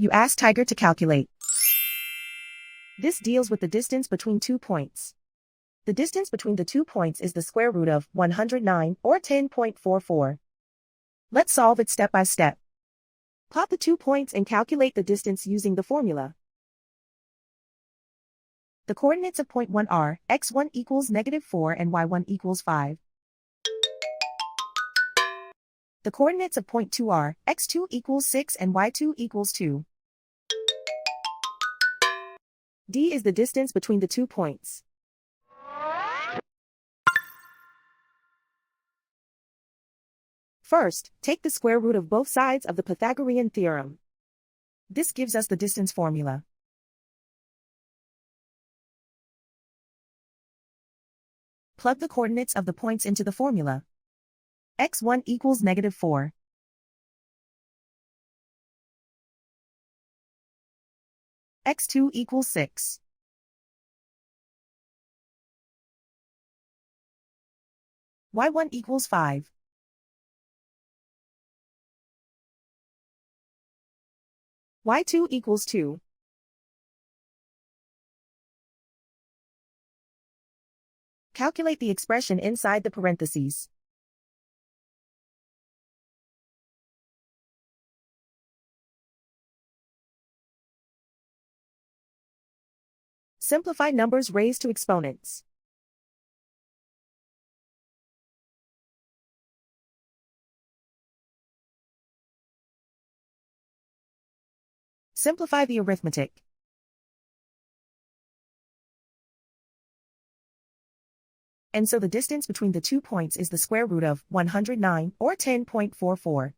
You ask Tiger to calculate. This deals with the distance between 2 points. The distance between the 2 points is the square root of 109 or 10.44. Let's solve it step by step. Plot the 2 points and calculate the distance using the formula. The coordinates of point 1 are x1 equals -4 and y1 equals 5. The coordinates of point 2 are x2 equals 6 and y2 equals 2. D is the distance between the 2 points. First, take the square root of both sides of the Pythagorean theorem. This gives us the distance formula. Plug the coordinates of the points into the formula. x1 equals -4. x2 equals 6. y1 equals 5. y2 equals 2. Calculate the expression inside the parentheses. Simplify numbers raised to exponents. Simplify the arithmetic. And so the distance between the 2 points is the square root of 109 or 10.44.